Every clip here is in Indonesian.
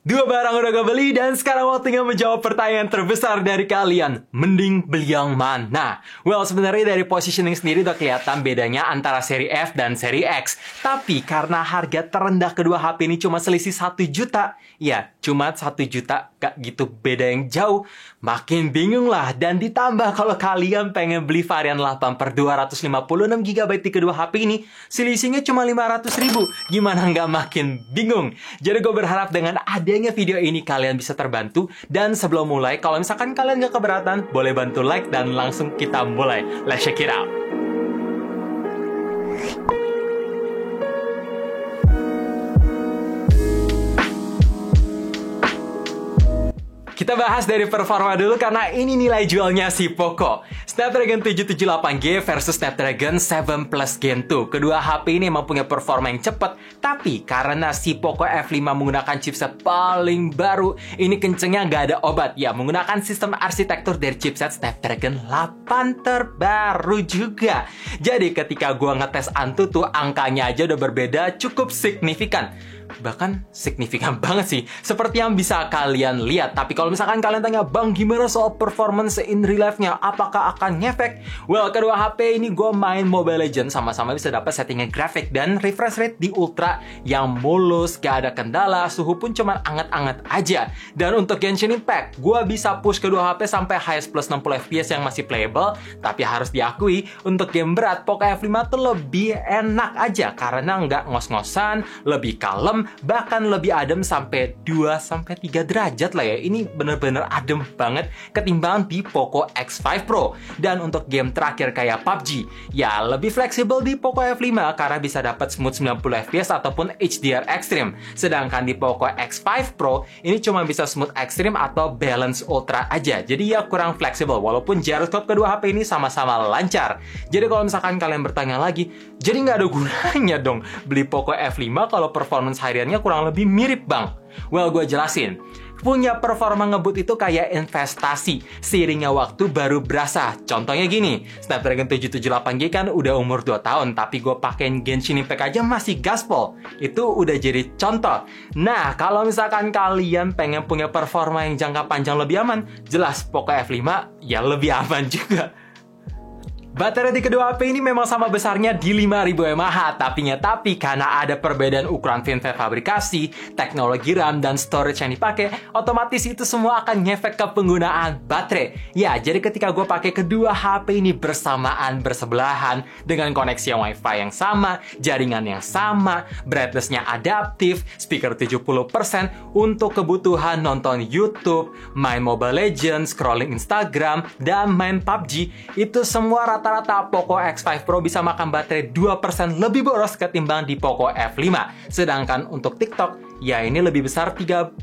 Dua barang udah gue beli dan sekarang waktunya menjawab pertanyaan terbesar dari kalian. Mending beli yang mana? Well, sebenarnya dari positioning sendiri udah kelihatan bedanya antara seri F dan seri X. Tapi karena harga terendah kedua HP ini cuma selisih 1 juta. Ya, cuma 1 juta, gak gitu beda yang jauh. Makin bingung lah. Dan ditambah kalau kalian pengen beli varian 8 per 256 GB di kedua HP ini, selisihnya cuma 500 ribu. Gimana nggak makin bingung? Jadi gue berharap dengan adanya video ini kalian bisa terbantu. Dan sebelum mulai, kalau misalkan kalian nggak keberatan, boleh bantu like dan langsung kita mulai. Let's check it out. Kita bahas dari performa dulu karena ini nilai jualnya si Poco. Snapdragon 778G versus Snapdragon 7 Plus Gen 2. Kedua HP ini memang punya performa yang cepat, tapi karena si Poco F5 menggunakan chipset paling baru, ini kencengnya nggak ada obat. Ya, menggunakan sistem arsitektur dari chipset Snapdragon 8 terbaru juga. Jadi ketika gua ngetes Antutu, angkanya aja udah berbeda cukup signifikan. Bahkan signifikan banget sih, seperti yang bisa kalian lihat. Tapi kalau misalkan kalian tanya, Bang, gimana soal performance in real life-nya? Apakah akan ngefek? Well, kedua HP ini gue main Mobile Legends, sama-sama bisa dapat settingan grafik dan refresh rate di ultra yang mulus, gak ada kendala, suhu pun cuma anget-anget aja. Dan untuk Genshin Impact, gue bisa push kedua HP sampai highest plus 60 FPS yang masih playable. Tapi harus diakui, untuk game berat, Poco F5 tuh lebih enak aja karena nggak ngos-ngosan, lebih kalem, bahkan lebih adem sampai 2-3 derajat lah ya. Ini bener-bener adem banget ketimbang di Poco X5 Pro. Dan untuk game terakhir kayak PUBG, ya lebih fleksibel di Poco F5 karena bisa dapat smooth 90 FPS ataupun HDR Extreme. Sedangkan di Poco X5 Pro, ini cuma bisa smooth Extreme atau balance ultra aja. Jadi ya kurang fleksibel, walaupun gyroscope kedua HP ini sama-sama lancar. Jadi kalau misalkan kalian bertanya lagi, jadi nggak ada gunanya dong beli Poco F5 kalau performance hariannya kurang lebih mirip, Bang. Well, gue jelasin. Punya performa ngebut itu kayak investasi. Seiringnya waktu baru berasa. Contohnya gini, Snapdragon 778G kan udah umur 2 tahun, tapi gue pakein Genshin Impact aja masih gaspol. Itu udah jadi contoh. Nah, kalau misalkan kalian pengen punya performa yang jangka panjang lebih aman, jelas Poco F5 ya lebih aman juga. Baterai di kedua HP ini memang sama besarnya di 5000 mAh, tapi karena ada perbedaan ukuran FinFET fabrikasi, teknologi RAM, dan storage yang dipakai, otomatis itu semua akan ngefek ke penggunaan baterai. Ya, jadi ketika gue pakai kedua HP ini bersamaan, bersebelahan, dengan koneksi yang Wi-Fi yang sama, jaringan yang sama, brightness-nya adaptif, speaker 70%, untuk kebutuhan nonton YouTube, main Mobile Legends, scrolling Instagram, dan main PUBG, itu semua rata-rata Poco X5 Pro bisa makan baterai 2% lebih boros ketimbang di Poco F5. Sedangkan untuk TikTok, ya ini lebih besar 3%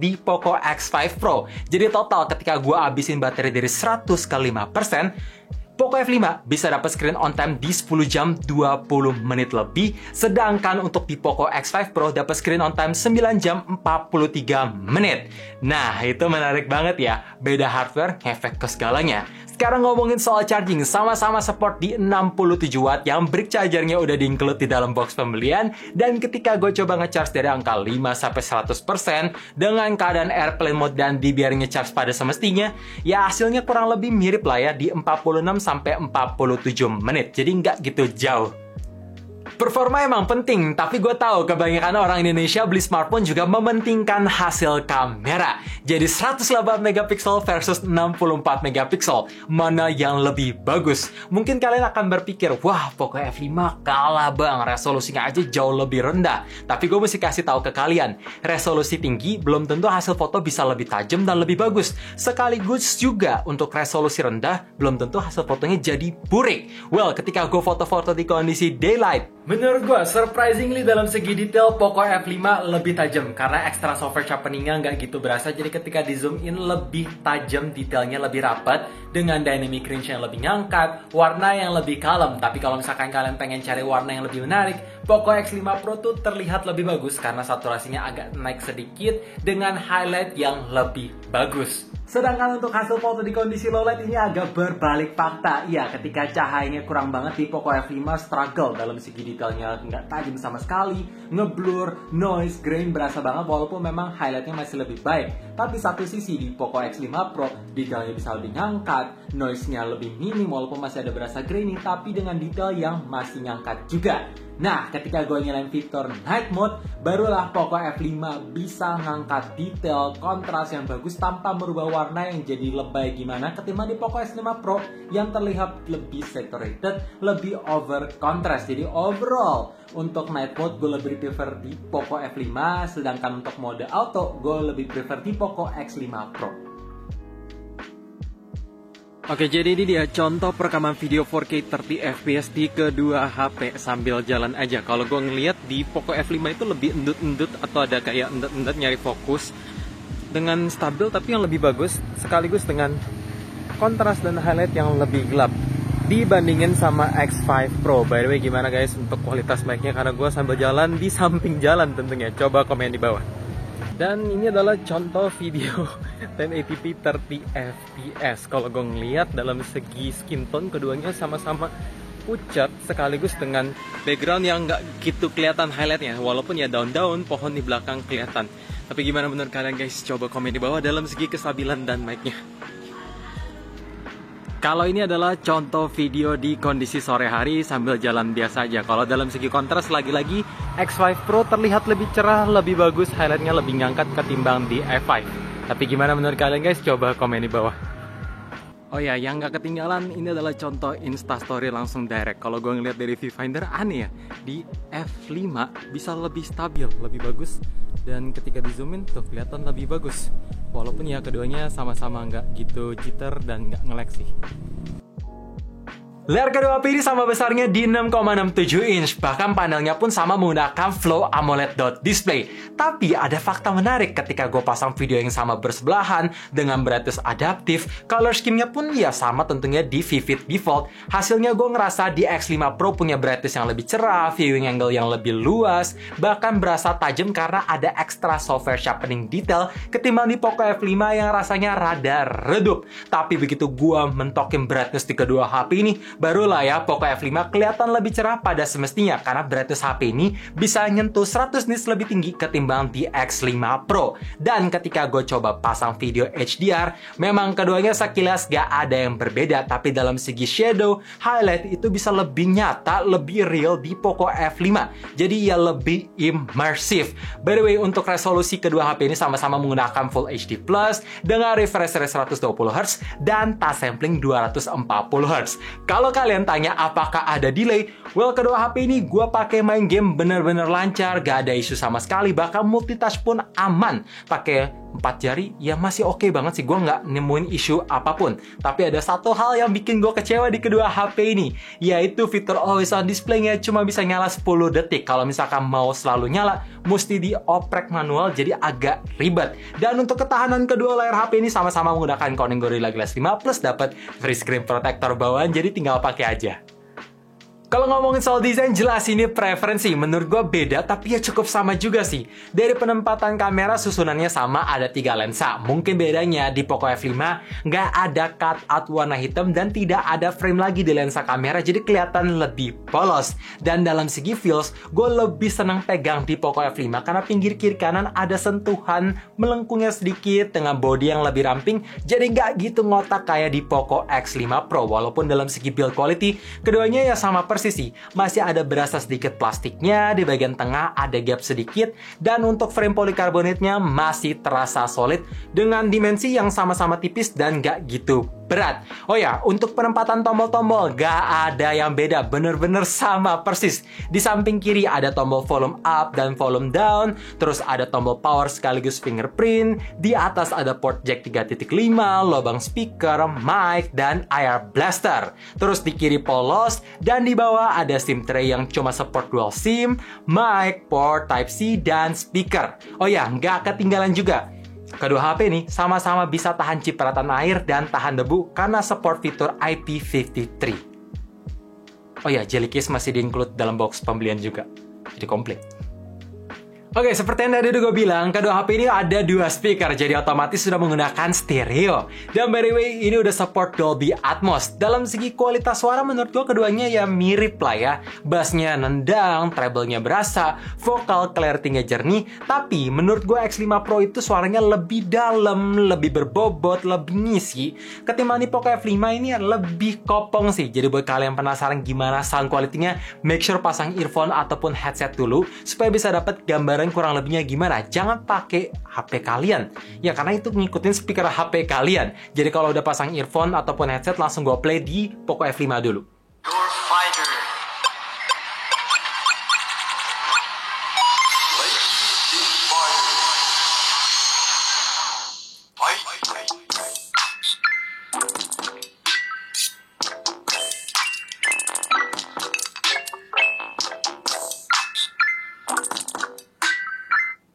di Poco X5 Pro. Jadi total ketika gue habisin baterai dari 100 ke 5%, Poco F5 bisa dapat screen on time di 10 jam 20 menit lebih, sedangkan untuk di Poco X5 Pro dapat screen on time 9 jam 43 menit. Nah, itu menarik banget ya, beda hardware ngefek ke segalanya. Sekarang ngomongin soal charging, sama-sama support di 67 watt yang brick chargernya udah di-include di dalam box pembelian. Dan ketika gue coba nge-charge dari angka 5-100% dengan keadaan airplane mode dan dibiarin nge-charge pada semestinya, ya hasilnya kurang lebih mirip lah ya, di 46-47 menit. Jadi nggak gitu jauh. Performa emang penting, tapi gue tahu kebanyakan orang Indonesia beli smartphone juga mementingkan hasil kamera. Jadi 108 megapiksel versus 64 megapiksel, mana yang lebih bagus? Mungkin kalian akan berpikir, wah Poco F5 kalah bang, resolusinya aja jauh lebih rendah. Tapi gue mesti kasih tahu ke kalian, resolusi tinggi belum tentu hasil foto bisa lebih tajam dan lebih bagus. Sekaligus juga untuk resolusi rendah, belum tentu hasil fotonya jadi burik. Well, ketika gue foto-foto di kondisi daylight, menurut gue, surprisingly dalam segi detail Poco F5 lebih tajam karena extra software sharpening-nya nggak gitu berasa. Jadi ketika di zoom in lebih tajam, detailnya lebih rapat dengan dynamic range yang lebih ngangkat, warna yang lebih kalem. Tapi kalau misalkan kalian pengen cari warna yang lebih menarik, Poco X5 Pro tuh terlihat lebih bagus karena saturasinya agak naik sedikit dengan highlight yang lebih bagus. Sedangkan untuk hasil foto di kondisi low light ini agak berbalik fakta. Iya, ketika cahayanya kurang banget di Poco F5 struggle dalam segi detailnya nggak tajam sama sekali, ngeblur, noise, grain berasa banget walaupun memang highlightnya masih lebih baik. Tapi satu sisi di Poco X5 Pro detailnya bisa lebih ngangkat, noise-nya lebih minim walaupun masih ada berasa grainy, tapi dengan detail yang masih ngangkat juga. Nah, ketika gue nyalain fitur Night Mode, barulah Poco F5 bisa ngangkat detail, kontras yang bagus tanpa merubah warna yang jadi lebay gimana ketimbang di Poco X5 Pro yang terlihat lebih saturated, lebih over contrast. Jadi overall, untuk Night Mode gue lebih prefer di Poco F5, sedangkan untuk mode auto gue lebih prefer di Poco X5 Pro. Oke, jadi ini dia contoh perekaman video 4K 30 fps di kedua HP sambil jalan aja. Kalau gue ngeliat di Poco F5 itu lebih endut-endut atau ada kayak endut-endut nyari fokus dengan stabil tapi yang lebih bagus, sekaligus dengan kontras dan highlight yang lebih gelap dibandingin sama X5 Pro. By the way, gimana guys untuk kualitas mic-nya? Karena gue sambil jalan di samping jalan tentunya. Coba komen di bawah. Dan ini adalah contoh video 1080p 30 fps. Kalau gue ngeliat dalam segi skin tone keduanya sama-sama pucat, sekaligus dengan background yang nggak gitu kelihatan highlightnya. Walaupun ya daun-daun pohon di belakang kelihatan. Tapi gimana menurut kalian guys? Coba komen di bawah dalam segi kestabilan dan mic-nya. Kalau ini adalah contoh video di kondisi sore hari sambil jalan biasa aja. Kalau dalam segi kontras lagi-lagi X5 Pro terlihat lebih cerah, lebih bagus, highlightnya lebih ngangkat ketimbang di F5. Tapi gimana menurut kalian guys? Coba komen di bawah. Oh ya, yang nggak ketinggalan ini adalah contoh Instastory langsung direct. Kalau gue ngeliat dari viewfinder aneh ya, di F5 bisa lebih stabil, lebih bagus. Dan ketika di zoom in tuh kelihatan lebih bagus. Walaupun ya keduanya sama-sama nggak gitu jitter dan nggak nge-lag sih. Layar kedua HP ini sama besarnya di 6,67 inch, bahkan panelnya pun sama menggunakan Flow AMOLED dot display. Tapi ada fakta menarik ketika gue pasang video yang sama bersebelahan dengan brightness adaptif, color scheme-nya pun ya sama tentunya di Vivid Default. Hasilnya gue ngerasa di X5 Pro punya brightness yang lebih cerah, viewing angle yang lebih luas, bahkan berasa tajam karena ada extra software sharpening detail ketimbang di Poco F5 yang rasanya rada redup. Tapi begitu gue mentokin brightness di kedua HP ini, barulah ya Poco F5 kelihatan lebih cerah pada semestinya karena brightness HP ini bisa nyentuh 100 nits lebih tinggi ketimbang di X5 Pro. Dan ketika gue coba pasang video HDR, memang keduanya sekilas gak ada yang berbeda, tapi dalam segi shadow, highlight itu bisa lebih nyata, lebih real di Poco F5. Jadi ya lebih immersive. By the way, untuk resolusi kedua HP ini sama-sama menggunakan Full HD Plus dengan refresh rate 120Hz dan touch sampling 240Hz. Kalau kalian tanya apakah ada delay, well, kedua HP ini gue pakai main game bener-bener lancar, gak ada isu sama sekali, bahkan multitask pun aman. Pakai 4 jari ya masih oke banget sih, gue nggak nemuin isu apapun. Tapi ada satu hal yang bikin gue kecewa di kedua HP ini, yaitu fitur always on display-nya cuma bisa nyala 10 detik. Kalau misalkan mau selalu nyala, mesti dioprek manual, jadi agak ribet. Dan untuk ketahanan kedua layar HP ini sama-sama menggunakan Corning Gorilla Glass 5 Plus, dapat free screen protector bawaan, jadi tinggal pakai aja. Kalau ngomongin soal desain, jelas ini preferensi. Menurut gue beda, tapi ya cukup sama juga sih. Dari penempatan kamera, susunannya sama, ada 3 lensa. Mungkin bedanya di Poco F5 nggak ada cutout warna hitam dan tidak ada frame lagi di lensa kamera, jadi kelihatan lebih polos. Dan dalam segi feels, gue lebih senang pegang di Poco F5 karena pinggir kiri kanan ada sentuhan melengkungnya sedikit dengan body yang lebih ramping, jadi nggak gitu ngotak kayak di Poco X5 Pro. Walaupun dalam segi build quality, keduanya ya sama persis sih, masih ada berasa sedikit plastiknya, di bagian tengah ada gap sedikit, dan untuk frame polikarbonatnya masih terasa solid dengan dimensi yang sama-sama tipis dan gak gitu berat. Oh ya, untuk penempatan tombol-tombol gak ada yang beda, bener-bener sama persis. Di samping kiri ada tombol volume up dan volume down, terus ada tombol power sekaligus fingerprint, di atas ada port jack 3.5, lubang speaker, mic, dan air blaster. Terus di kiri polos, dan di bawah ada SIM tray yang cuma support dual SIM, mic, port Type-C, dan speaker. Oh ya, nggak ketinggalan juga, kedua HP ini sama-sama bisa tahan cipratan air dan tahan debu karena support fitur IP53. Oh ya, jelly case masih di-include dalam box pembelian juga, jadi komplit. Oke, seperti yang tadi udah gue bilang, kedua HP ini ada dua speaker, jadi otomatis sudah menggunakan stereo. Dan by the way, ini udah support Dolby Atmos. Dalam segi kualitas suara, menurut gue keduanya ya mirip lah ya. Bassnya nendang, treble-nya berasa, vokal clarity-nya jernih. Tapi menurut gue X5 Pro itu suaranya lebih dalam, lebih berbobot, lebih ngisi. Ketimbang di Poco F5 ini lebih kopong sih. Jadi buat kalian penasaran gimana sound quality-nya, make sure pasang earphone ataupun headset dulu, supaya bisa dapat gambaran kurang lebihnya gimana. Jangan pakai HP kalian ya, karena itu ngikutin speaker HP kalian. Jadi kalau udah pasang earphone ataupun headset, langsung gue play di Poco F5 dulu.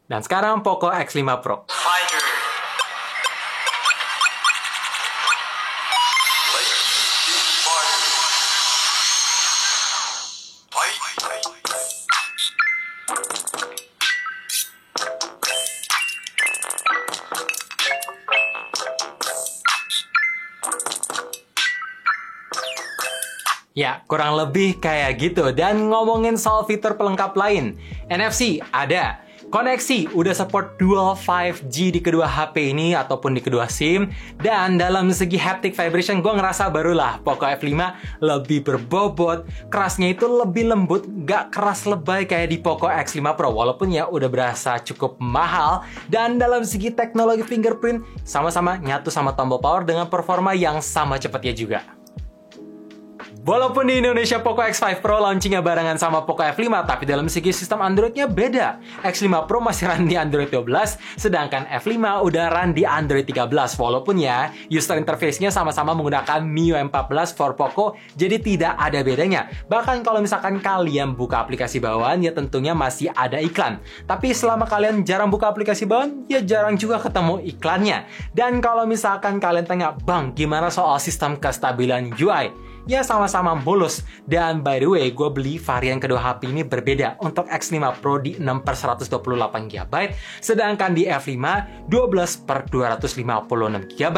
Dan sekarang Poco X5 Pro. Ya, kurang lebih kayak gitu. Dan ngomongin soal fitur pelengkap lain, NFC ada. Koneksi udah support dual 5G di kedua HP ini ataupun di kedua SIM. Dan dalam segi haptic vibration, gue ngerasa barulah Poco F5 lebih berbobot. Kerasnya itu lebih lembut, gak keras lebay kayak di Poco X5 Pro. Walaupun ya udah berasa cukup mahal. Dan dalam segi teknologi fingerprint, sama-sama nyatu sama tombol power dengan performa yang sama cepatnya juga. Walaupun di Indonesia Poco X5 Pro launchingnya barengan sama Poco F5, tapi dalam segi sistem Androidnya beda. X5 Pro masih run di Android 12, sedangkan F5 udah run di Android 13. Walaupun ya, user interface-nya sama-sama menggunakan MIUI 14 for Poco, jadi tidak ada bedanya. Bahkan kalau misalkan kalian buka aplikasi bawaan, ya tentunya masih ada iklan. Tapi selama kalian jarang buka aplikasi bawaan, ya jarang juga ketemu iklannya. Dan kalau misalkan kalian tanya, Bang, gimana soal sistem kestabilan UI? Ya sama-sama mulus. Dan by the way, gue beli varian kedua HP ini berbeda. Untuk X5 Pro di 6/128GB, sedangkan di F5 12/256GB.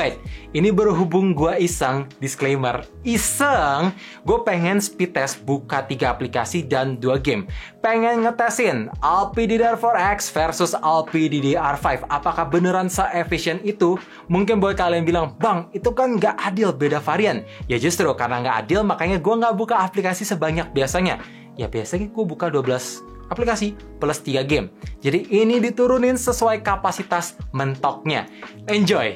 Ini berhubung gue iseng, disclaimer, iseng, gue pengen speed test buka 3 aplikasi dan 2 game. Pengen ngetesin Alpi DDR4X versus Alpi DDR5. Apakah beneran se-efficient itu? Mungkin buat kalian bilang, Bang, itu kan nggak adil, beda varian. Ya justru karena nggak adil, makanya gue nggak buka aplikasi sebanyak biasanya. Ya biasanya gue buka 12 aplikasi plus 3 game. Jadi ini diturunin sesuai kapasitas mentoknya. Enjoy!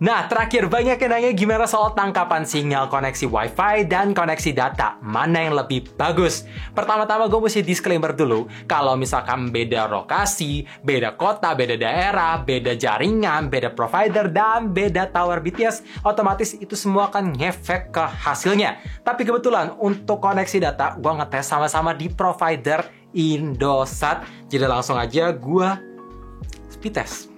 Nah, terakhir banyak yang nanya gimana soal tangkapan sinyal koneksi Wi-Fi dan koneksi data. Mana yang lebih bagus? Pertama-tama gue mesti disclaimer dulu. Kalau misalkan beda lokasi, beda kota, beda daerah, beda jaringan, beda provider, dan beda tower BTS, otomatis itu semua akan ngefek ke hasilnya. Tapi kebetulan untuk koneksi data, gue ngetes sama-sama di provider Indosat. Jadi langsung aja gue speed test.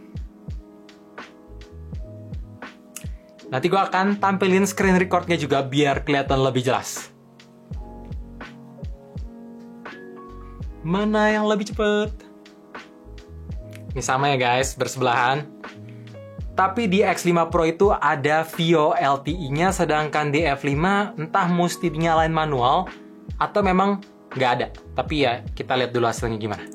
Nanti gue akan tampilin screen recordnya juga biar kelihatan lebih jelas. Mana yang lebih cepet? Ini sama ya guys, bersebelahan. Tapi di X5 Pro itu ada VO LTE-nya, sedangkan di F5 entah mesti dinyalain manual atau memang nggak ada. Tapi ya, kita lihat dulu hasilnya gimana.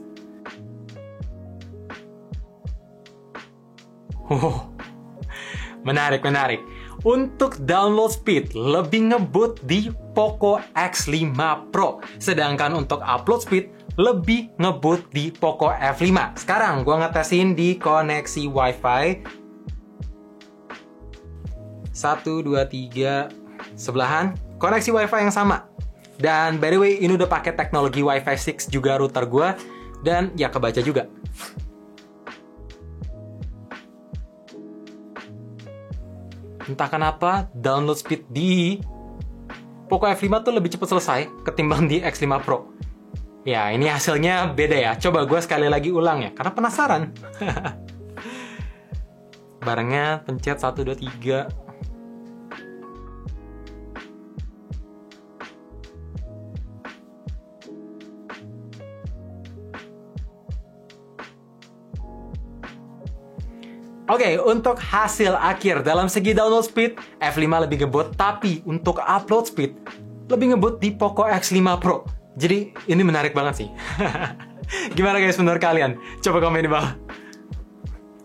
Menarik. Untuk download speed lebih ngebut di Poco X5 Pro. Sedangkan untuk upload speed lebih ngebut di Poco F5. Sekarang gue ngetesin di koneksi Wi-Fi. 1, 2, 3 sebelahan. Koneksi Wi-Fi yang sama. Dan by the way, ini udah pakai teknologi Wi-Fi 6 juga router gue. Dan ya kebaca juga. Entah kenapa download speed di Poco F5 tuh lebih cepat selesai ketimbang di X5 Pro. Ya, ini hasilnya beda ya. Coba gue sekali lagi ulang ya, karena penasaran. Barengnya pencet 1, 2, 3. Oke, untuk hasil akhir dalam segi download speed, F5 lebih ngebut, tapi untuk upload speed lebih ngebut di Poco X5 Pro. Jadi ini menarik banget sih. Gimana guys menurut kalian? Coba komen di bawah.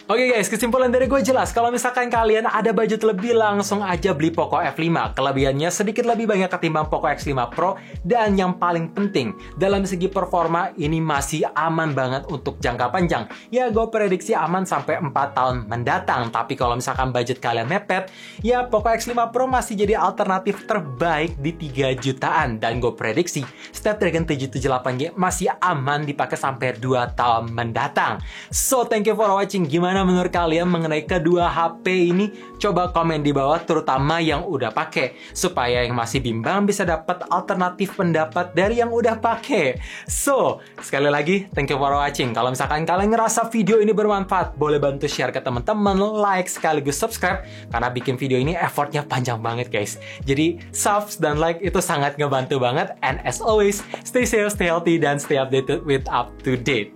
Oke guys, kesimpulan dari gue jelas. Kalau misalkan kalian ada budget lebih, langsung aja beli Poco F5. Kelebihannya sedikit lebih banyak ketimbang Poco X5 Pro. Dan yang paling penting, dalam segi performa ini masih aman banget untuk jangka panjang. Ya gue prediksi aman sampai 4 tahun mendatang. Tapi kalau misalkan budget kalian mepet, ya Poco X5 Pro masih jadi alternatif terbaik di 3 jutaan. Dan gue prediksi Snapdragon 778G masih aman dipakai sampai 2 tahun mendatang. So thank you for watching. Gimana menurut kalian mengenai kedua HP ini? Coba komen di bawah, terutama yang udah pakai, supaya yang masih bimbang bisa dapat alternatif pendapat dari yang udah pakai. So, sekali lagi, thank you for watching. Kalau misalkan kalian ngerasa video ini bermanfaat, boleh bantu share ke teman-teman, like sekaligus subscribe, karena bikin video ini effortnya panjang banget guys. Jadi, subs dan like itu sangat ngebantu banget. And as always, stay safe, stay healthy, dan stay updated with up to date.